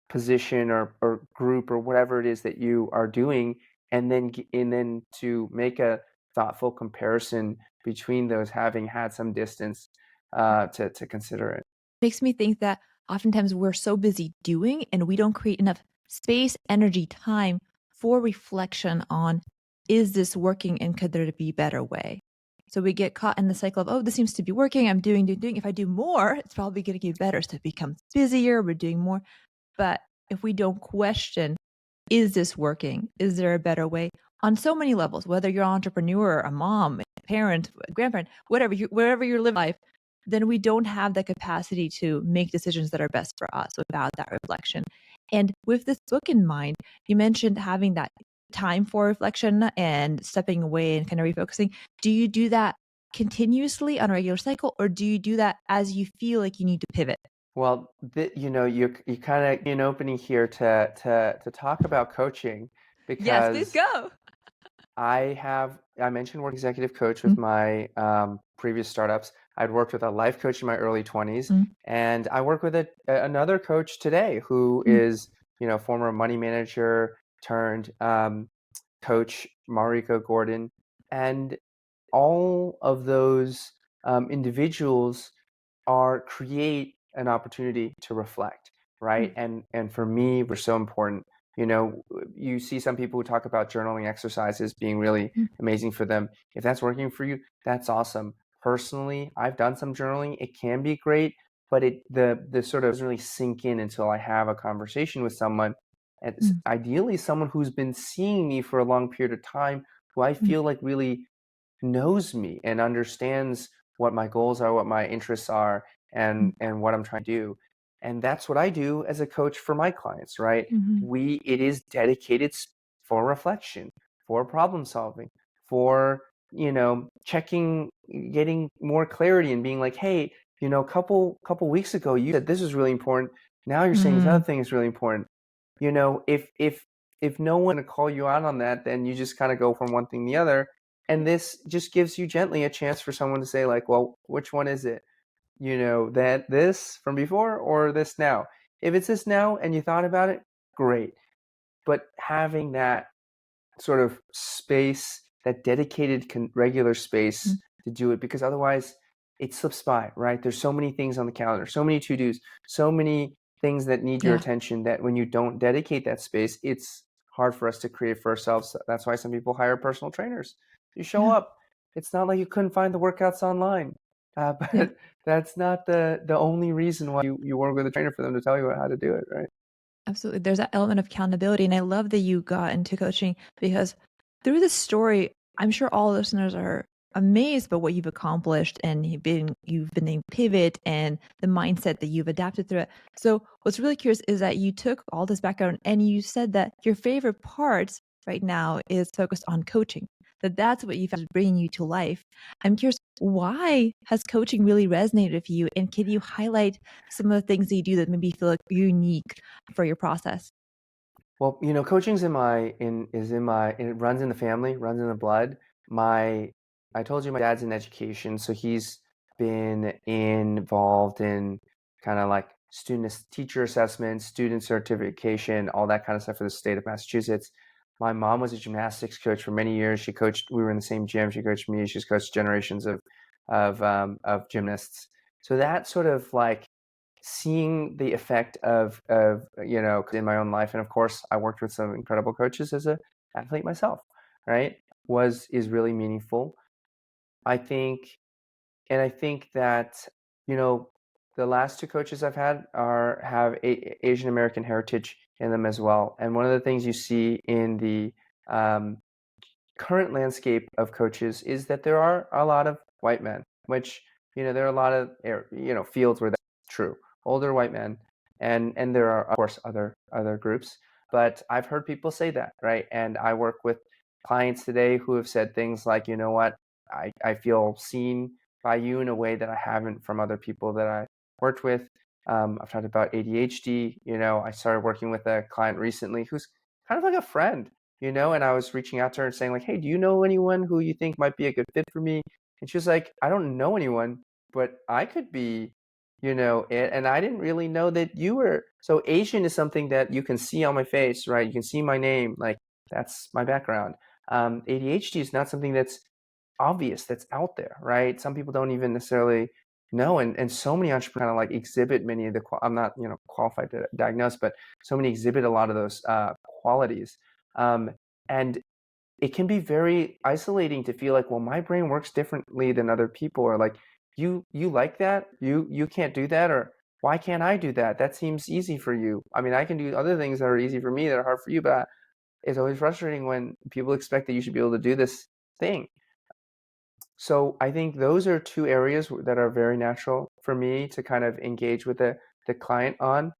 position or group or whatever it is that you are doing, and then to make a thoughtful comparison between those, having had some distance to consider it. Makes me think that oftentimes we're so busy doing and we don't create enough space, energy, time for reflection on, is this working and could there be a better way? So we get caught in the cycle of, oh, this seems to be working. I'm doing. If I do more, it's probably going to get better. So it becomes busier. We're doing more. But if we don't question, is this working? Is there a better way? On so many levels, whether you're an entrepreneur, a mom, a parent, a grandparent, wherever you're living life, then we don't have the capacity to make decisions that are best for us without that reflection. And with this book in mind, you mentioned having that time for reflection and stepping away and kind of refocusing. Do you do that continuously on a regular cycle, or do you do that as you feel like you need to pivot? Well, you kind of an opening here to talk about coaching, Yes, please because go. I mentioned work executive coach with my previous startups. I'd worked with a life coach in my early 20s, and I work with another coach today who is, former money manager turned coach, Mariko Gordon. And all of those individuals create an opportunity to reflect, right? And for me, we're so important. You see some people who talk about journaling exercises being really amazing for them. If that's working for you, that's awesome. Personally, I've done some journaling. It can be great, but the sort of doesn't really sink in until I have a conversation with someone. And ideally someone who's been seeing me for a long period of time, who I feel like really knows me and understands what my goals are, what my interests are, and what I'm trying to do. And that's what I do as a coach for my clients, right? It is dedicated for reflection, for problem solving, for checking, getting more clarity, and being like, hey, a couple weeks ago you said this is really important. Now you're saying this other thing is really important. If no one to call you out on that, then you just kind of go from one thing to the other. And this just gives you gently a chance for someone to say, like, well, which one is it? That this from before or this now? If it's this now and you thought about it, great. But having that sort of space, that dedicated regular space to do it, because otherwise it slips by, right? There's so many things on the calendar, so many to-dos, so many things that need your attention, that when you don't dedicate that space, it's hard for us to create for ourselves. That's why some people hire personal trainers. You show up. It's not like you couldn't find the workouts online. But that's not the only reason why you work with a trainer, for them to tell you how to do it, right? Absolutely. There's that element of accountability. And I love that you got into coaching, because through this story, I'm sure all listeners are amazed by what you've accomplished, and you've been able to pivot, and the mindset that you've adapted through it. So what's really curious is that you took all this background and you said that your favorite parts right now is focused on coaching, that's what you found is bringing you to life. I'm curious, why has coaching really resonated with you? And can you highlight some of the things that you do that maybe feel like unique for your process? Well, coaching's it runs in the family, runs in the blood. I told you my dad's in education, so he's been involved in kind of like teacher assessment, student certification, all that kind of stuff for the state of Massachusetts. My mom was a gymnastics coach for many years. We were in the same gym. She coached me. She's coached generations of gymnasts. So that sort of like seeing the effect of in my own life, and of course I worked with some incredible coaches as an athlete myself, right, is really meaningful, I think. And I think that the last two coaches I've had have Asian American heritage in them as well. And one of the things you see in the current landscape of coaches is that there are a lot of white men, which there are a lot of fields where that's true, older white men, and there are of course other groups, but I've heard people say that, right? And I work with clients today who have said things like, you know what, I feel seen by you in a way that I haven't from other people that I worked with. I've talked about ADHD. I started working with a client recently who's kind of like a friend, and I was reaching out to her and saying like, hey, do you know anyone who you think might be a good fit for me? And she was like, I don't know anyone, but I could be and I didn't really know that you were. So Asian is something that you can see on my face, right? You can see my name, like that's my background. ADHD is not something that's obvious, that's out there, right? Some people don't even necessarily know, and so many entrepreneurs kind of like exhibit many of the. I'm not qualified to diagnose, but so many exhibit a lot of those qualities, and it can be very isolating to feel like, well, my brain works differently than other people, or like you like that, you can't do that, or why can't I do that? That seems easy for you. I mean, I can do other things that are easy for me that are hard for you, but it's always frustrating when people expect that you should be able to do this thing. So I think those are two areas that are very natural for me to kind of engage with the client on.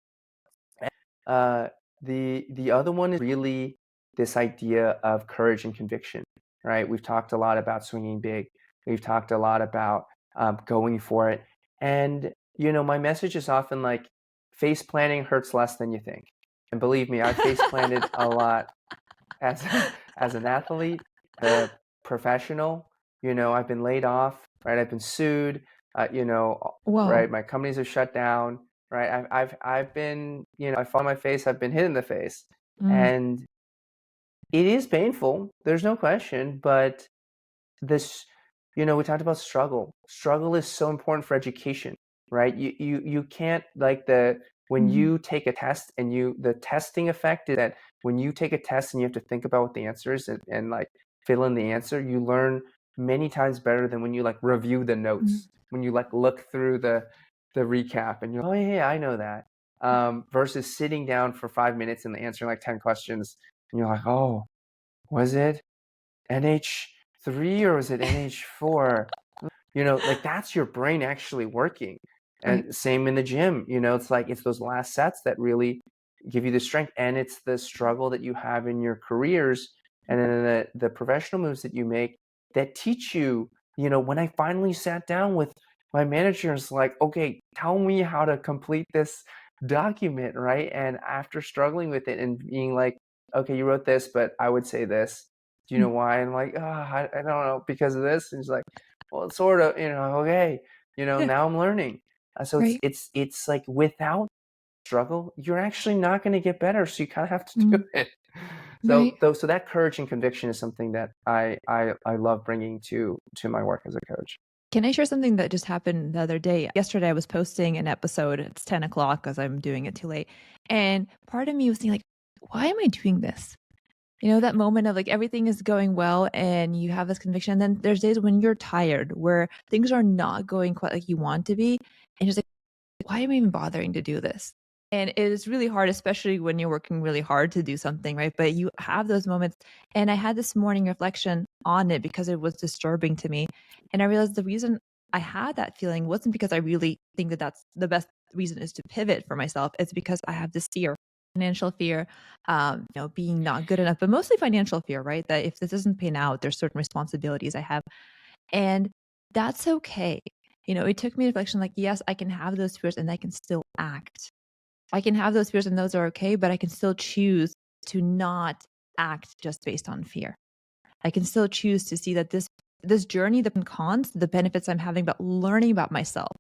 Uh, the other one is really this idea of courage and conviction, right? We've talked a lot about swinging big. We've talked a lot about going for it. And, my message is often like face planting hurts less than you think. And believe me, I've face planted a lot as as an athlete, a professional. I've been laid off, right? I've been sued, Whoa. right? My companies have shut down, right? I've been, I fall on my face. I've been hit in the face, Mm, and it is painful. There's no question, but this, we talked about struggle. Struggle is so important for education, right? You can't like when mhm, you take a test and the testing effect is that when you take a test and you have to think about what the answer is and like fill in the answer, you learn many times better than when you like review the mhm. notes, when you like look through the recap and you're, oh yeah, I know that. Versus sitting down for 5 minutes and answering like 10 questions and you're like, oh, was it NH3 or was it NH4? Like that's your brain actually working. Right. And same in the gym, it's like it's those last sets that really give you the strength, and it's the struggle that you have in your careers and then the professional moves that you make that teach you, when I finally sat down with my managers, like, okay, tell me how to complete this document, right? And after struggling with it and being like, okay, you wrote this, but I would say this. Do you Mm, know why? And I'm like, oh, I don't know, because of this. And he's like, well, it's sort of, okay, yeah. now I'm learning. So Right. it's like without struggle, you're actually not going to get better. So you kind of have to do Mm, it. right. So that courage and conviction is something that I love bringing to my work as a coach. Can I share something that just happened the other day? Yesterday, I was posting an episode. It's 10 o'clock because I'm doing it too late. And part of me was thinking, like, why am I doing this? That moment of like everything is going well and you have this conviction. And then there's days when you're tired, where things are not going quite like you want to be. And just like, why am I even bothering to do this? And it is really hard, especially when you're working really hard to do something, right? But you have those moments. And I had this morning reflection on it because it was disturbing to me. And I realized the reason I had that feeling wasn't because I really think that that's the best reason is to pivot for myself. It's because I have this fear, financial fear, being not good enough, but mostly financial fear, right? That if this doesn't pan out, there's certain responsibilities I have. And that's okay. It took me reflection like, yes, I can have those fears and I can still act. I can have those fears and those are okay, but I can still choose to not act just based on fear. I can still choose to see that this journey, the cons, the benefits I'm having about learning about myself,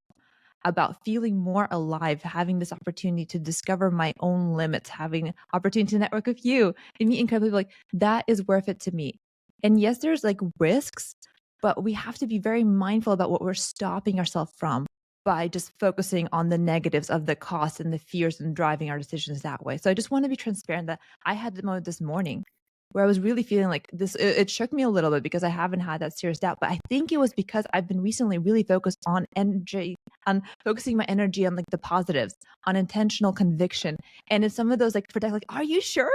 about feeling more alive, having this opportunity to discover my own limits, having opportunity to network with you and meet incredible people, like that is worth it to me. And yes, there's like risks, but we have to be very mindful about what we're stopping ourselves from by just focusing on the negatives of the cost and the fears and driving our decisions that way. So I just want to be transparent that I had the moment this morning where I was really feeling like this. It shook me a little bit because I haven't had that serious doubt, but I think it was because I've been recently really focused on energy, on focusing my energy on like the positives, on intentional conviction. And in some of those like protect, like, are you sure?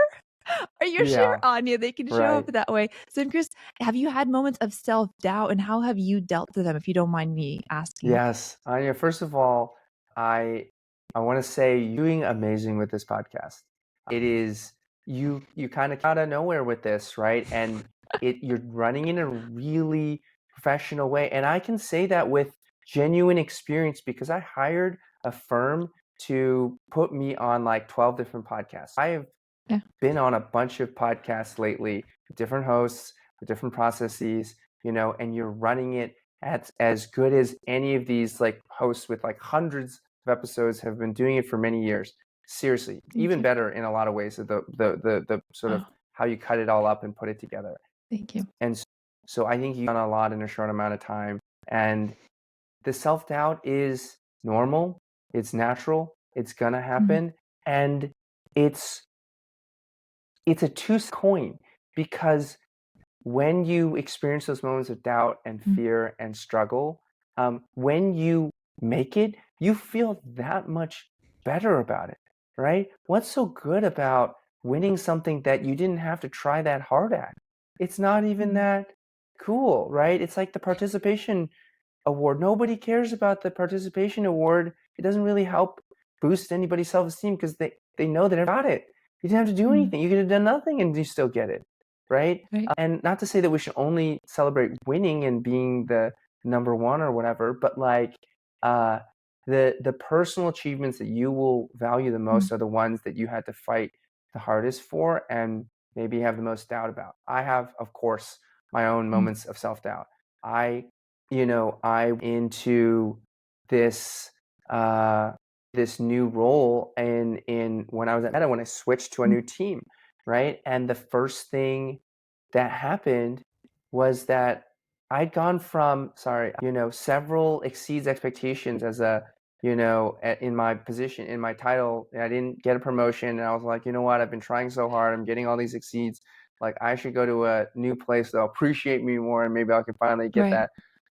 Are you sure, Yeah, Anya? They can show up right. that way. So I'm curious, have you had moments of self-doubt and how have you dealt with them, if you don't mind me asking? Yes, Anya. First of all, I I want to say you're doing amazing with this podcast. It is you kind of out of nowhere with this, right? And you're running in a really professional way, and I can say that with genuine experience because I hired a firm to put me on like 12 different podcasts. I have Yeah. been on a bunch of podcasts lately, different hosts, with different processes, and you're running it at as good as any of these like hosts with like hundreds of episodes have been doing it for many years. Seriously, Thank even you. better in a lot of ways. The sort of Oh, how you cut it all up and put it together. thank you. And so I think you've done a lot in a short amount of time. And the self-doubt is normal, it's natural, it's gonna happen, and it's a two-sided coin, because when you experience those moments of doubt and fear and struggle, when you make it, you feel that much better about it, right? What's so good about winning something that you didn't have to try that hard at? It's not even that cool, right? It's like the participation award. Nobody cares about the participation award. It doesn't really help boost anybody's self-esteem because they know that they got it. You didn't have to do anything. You could have done nothing and you still get it, right? Right. And not to say that we should only celebrate winning and being the number one or whatever, but like the personal achievements that you will value the most are the ones that you had to fight the hardest for and maybe have the most doubt about. I have, of course, my own moments of self-doubt. I into this this new role in when I was at Meta, when I switched to a new team, right? And the first thing that happened was that I'd gone from several exceeds expectations as in my position, in my title. I didn't get a promotion, and I was like, you know what? I've been trying so hard. I'm getting all these exceeds. Like, I should go to a new place that'll appreciate me more, and maybe I can finally get Right. that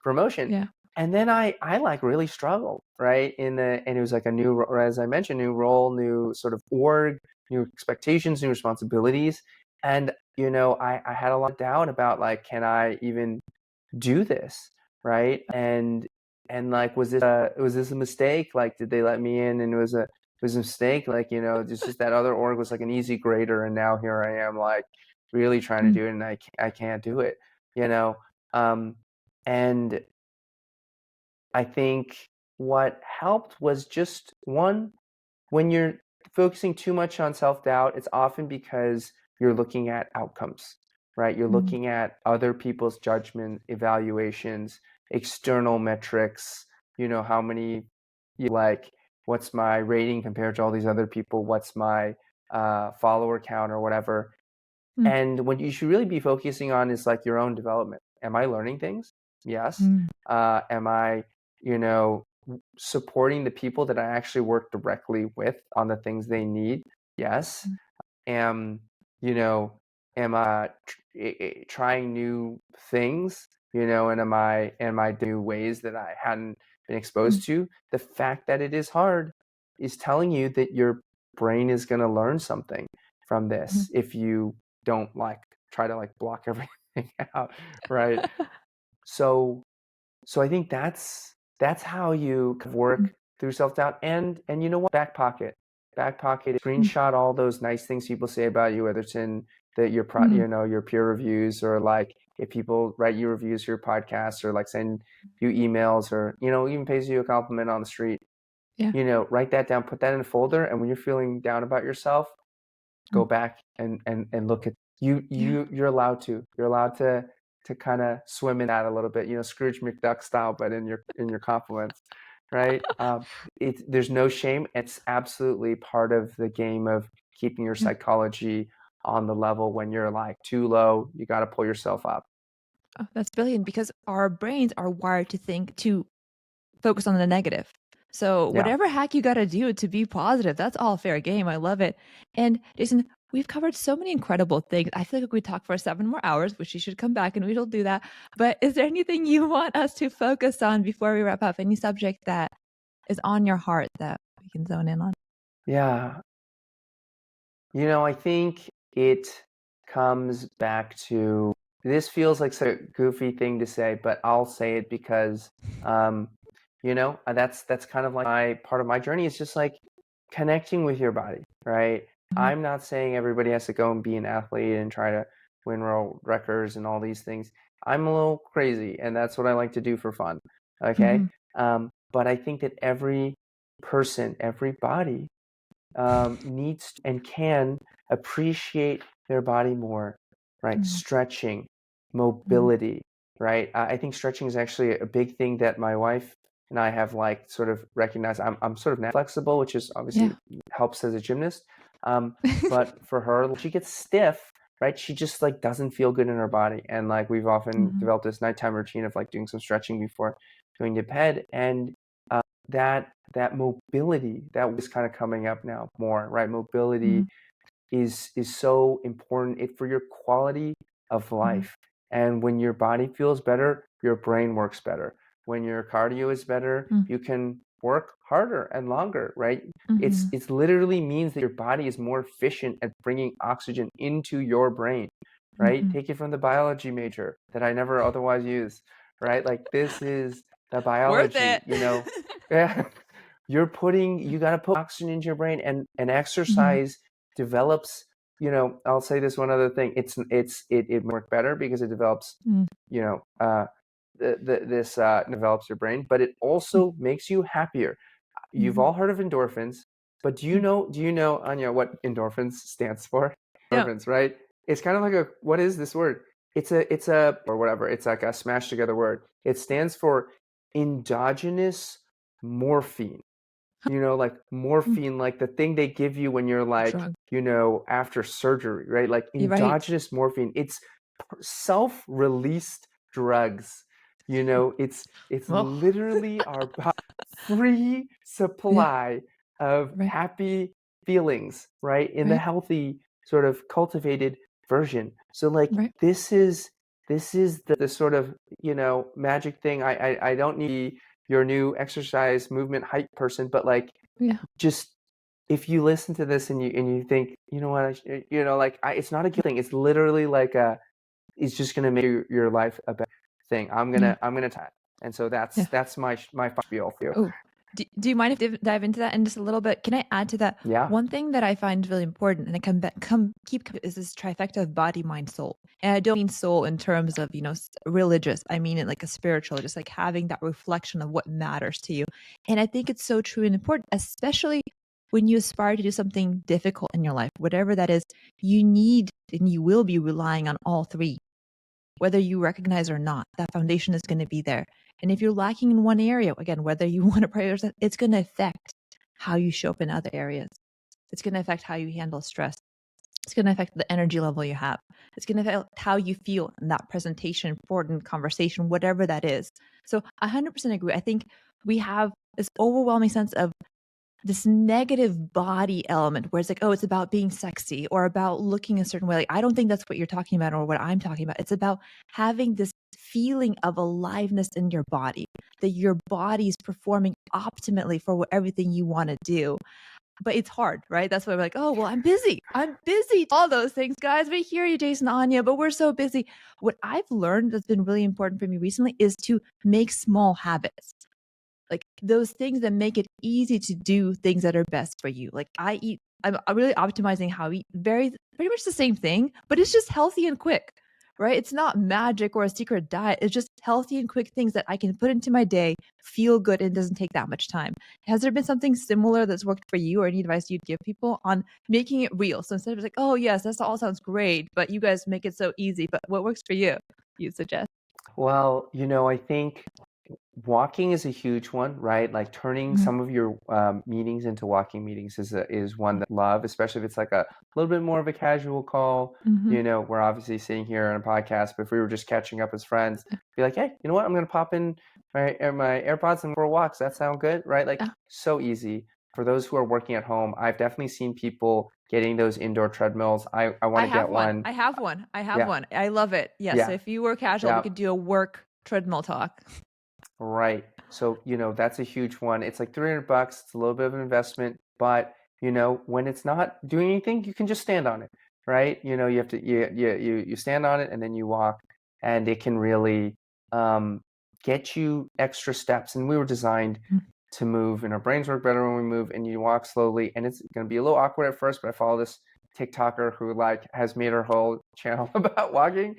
promotion. Yeah. And then I like really struggled, right? And it was like a new, as I mentioned, new role, new sort of org, new expectations, new responsibilities. And, I had a lot of doubt about, like, can I even do this, right? And like, was this a mistake? Like, did they let me in and it was a mistake? Like, it's just that other org was like an easy grader, and now here I am, like, really trying to do it, and I can't do it, and I think what helped was just one, when you're focusing too much on self-doubt, it's often because you're looking at outcomes, right? You're looking at other people's judgment, evaluations, external metrics, how many, like, what's my rating compared to all these other people? What's my follower count or whatever? And what you should really be focusing on is like your own development. Am I learning things? Yes. Am I, supporting the people that I actually work directly with on the things they need? Yes. Am, you know, am I trying new things? And am I new ways that I hadn't been exposed to? The fact that it is hard is telling you that your brain is going to learn something from this if you don't try to block everything out, right? So I think that's how you work through self-doubt. And you know what? Back pocket, screenshot all those nice things people say about you, whether it's in your peer reviews, or like if people write you reviews for your podcast, or like send you emails, or even pays you a compliment on the street. Yeah. Write that down, put that in a folder, and when you're feeling down about yourself, go back and look at you're allowed to kind of swim in that a little bit, Scrooge McDuck style, but in your compliments, right? There's no shame. It's absolutely part of the game of keeping your psychology on the level. When you're like too low, you got to pull yourself up. Oh, that's brilliant, because our brains are wired to focus on the negative. So Yeah. whatever hack you got to do to be positive, that's all fair game. I love it. And Jason, we've covered so many incredible things. I feel like we talk for 7 more hours, which you should come back and we will do that. But is there anything you want us to focus on before we wrap up? Any subject that is on your heart that we can zone in on? Yeah. I think it comes back to, this feels like such a goofy thing to say, but I'll say it because, that's kind of like part of my journey, is just like connecting with your body, right? I'm not saying everybody has to go and be an athlete and try to win world records and all these things. I'm a little crazy, and that's what I like to do for fun. Okay. But I think that every person, every body, needs and can appreciate their body more, right? Stretching, mobility, right? I think stretching is actually a big thing that my wife and I have like sort of recognized I'm sort of flexible, which is obviously helps as a gymnast. But for her, she gets stiff, right? She just like doesn't feel good in her body. And like we've often developed this nighttime routine of like doing some stretching before going to bed. And that mobility that was kind of coming up now more, right? Mobility is so important for your quality of life. And when your body feels better, your brain works better. When your cardio is better, you can work harder and longer, right? It's literally means that your body is more efficient at bringing oxygen into your brain, right? Take it from the biology major that I never otherwise use, right? Like this is the biology, Worth it. Yeah. You got to put oxygen into your brain, and exercise develops, I'll say this one other thing. It works better because it develops, this develops your brain, but it also makes you happier. You've all heard of endorphins, but do you know, Anya, what endorphins stands for? No. Endorphins, right? It's kind of like what is this word? It's or whatever. It's like a smashed together word. It stands for endogenous morphine. Like morphine, like the thing they give you when you're like, Drug. after surgery, right? Like You're right. endogenous morphine. It's self-released drugs. It's Well. literally our free supply of happy feelings, right? In the healthy sort of cultivated version. So like this is the sort of, magic thing. I don't need your new exercise movement hype person, but like just if you listen to this and you think, you know what, it's not a good thing. It's literally like it's just gonna make your life a better thing. I'm gonna try it. And so that's my spiel for you. Oh, do you mind if I dive into that in just a little bit? Can I add to that? Yeah. One thing that I find really important, and I keep is this trifecta of body, mind, soul. And I don't mean soul in terms of religious. I mean it like a spiritual, just like having that reflection of what matters to you. And I think it's so true and important, especially when you aspire to do something difficult in your life, whatever that is. You need and you will be relying on all three, whether you recognize or not. That foundation is going to be there. And if you're lacking in one area, again, whether you want to prioritize, it's going to affect how you show up in other areas. It's going to affect how you handle stress. It's going to affect the energy level you have. It's going to affect how you feel in that presentation, important conversation, whatever that is. So 100% agree. I think we have this overwhelming sense of this negative body element where it's like, oh, it's about being sexy or about looking a certain way. Like, I don't think that's what you're talking about or what I'm talking about. It's about having this feeling of aliveness in your body, that your body's performing optimally for everything you want to do. But it's hard, right? That's why we're like, oh, well, I'm busy. All those things, guys. We hear you, Jason, Anya, but we're so busy. What I've learned that's been really important for me recently is to make small habits. Like those things that make it easy to do things that are best for you. Like I'm really optimizing how I eat, pretty much the same thing, but it's just healthy and quick, right? It's not magic or a secret diet. It's just healthy and quick things that I can put into my day, feel good, and it doesn't take that much time. Has there been something similar that's worked for you or any advice you'd give people on making it real? So instead of like, oh yes, that all sounds great, but you guys make it so easy, but what works for you, you'd suggest? Well, I think walking is a huge one, right? Like turning some of your meetings into walking meetings is one that I love, especially if it's like a little bit more of a casual call. We're obviously sitting here on a podcast, but if we were just catching up as friends, be like, hey, you know what? I'm going to pop in my AirPods and go for a walk. Does that sound good? Right? Like so easy. For those who are working at home, I've definitely seen people getting those indoor treadmills. I want to get one. I have one. I love it. Yeah. So if you were casual, we could do a work treadmill talk. Right. So, that's a huge one. It's like $300. It's a little bit of an investment, but when it's not doing anything, you can just stand on it, right? You have to, you stand on it and then you walk, and it can really get you extra steps. And we were designed to move, and our brains work better when we move, and you walk slowly. And it's going to be a little awkward at first, but I follow this TikToker who like has made her whole channel about walking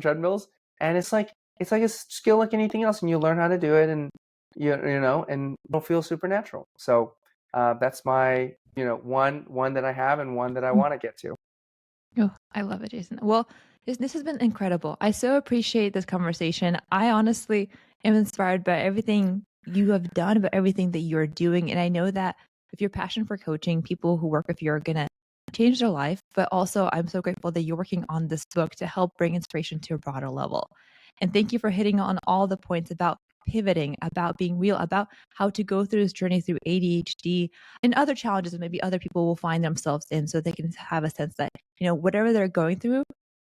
treadmills. And it's like a skill like anything else, and you learn how to do it, and and it'll feel supernatural. So that's my one that I have and one that I want to get to. Oh, I love it, Jason. Well, this has been incredible. I so appreciate this conversation. I honestly am inspired by everything you have done, but everything that you're doing. And I know that if you're passionate for coaching, people who work with you are going to change their life. But also, I'm so grateful that you're working on this book to help bring inspiration to a broader level. And thank you for hitting on all the points about pivoting, about being real, about how to go through this journey through ADHD and other challenges that maybe other people will find themselves in, so they can have a sense that, whatever they're going through,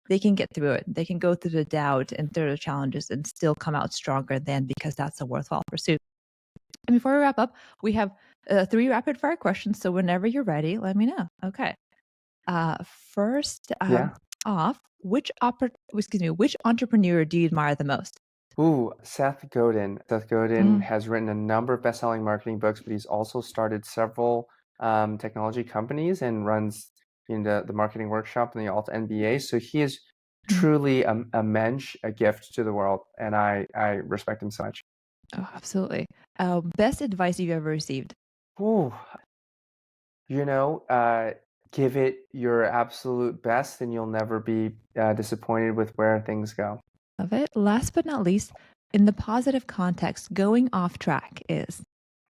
they can get through it. They can go through the doubt and through the challenges and still come out stronger then, because that's a worthwhile pursuit. And before we wrap up, we have 3 rapid fire questions. So whenever you're ready, let me know. Okay. First Yeah. off, which entrepreneur do you admire the most? Ooh, Seth Godin. Seth Godin has written a number of best-selling marketing books, but he's also started several technology companies and runs the marketing workshop and the Alt MBA. So he is truly a mensch, a gift to the world, and I respect him so much. Oh, absolutely. Best advice you've ever received? Ooh, give it your absolute best, and you'll never be disappointed with where things go. Love it. Last but not least, in the positive context, going off track is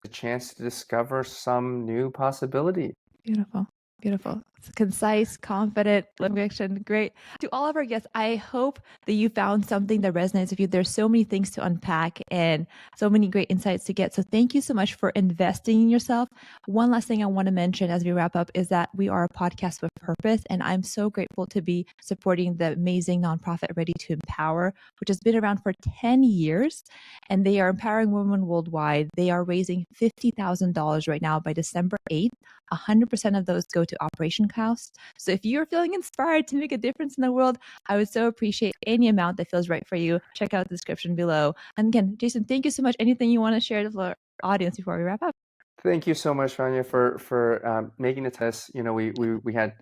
A chance to discover some new possibility. beautiful. Beautiful. It's concise, confident, conviction. Great. To all of our guests, I hope that you found something that resonates with you. There's so many things to unpack and so many great insights to get. So thank you so much for investing in yourself. One last thing I want to mention as we wrap up is that we are a podcast with purpose. And I'm so grateful to be supporting the amazing nonprofit Ready to Empower, which has been around for 10 years. And they are empowering women worldwide. They are raising $50,000 right now by December 8th. 100% of those go to Operation Cost. So if you're feeling inspired to make a difference in the world, I would so appreciate any amount that feels right for you. Check out the description below. And again, Jason, thank you so much. Anything you want to share with our audience before we wrap up? Thank you so much, Anya, for making it to us. We had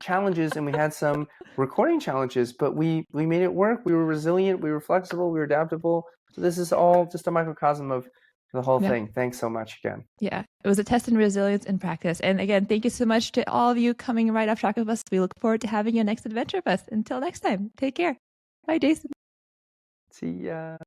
challenges and we had some recording challenges, but we made it work. We were resilient, we were flexible, we were adaptable. So this is all just a microcosm of the whole thing. Thanks so much again. Yeah, it was a test in resilience in practice. And again, thank you so much to all of you coming right off track with us. We look forward to having your next adventure with us. Until next time, take care. Bye, Jason. See ya.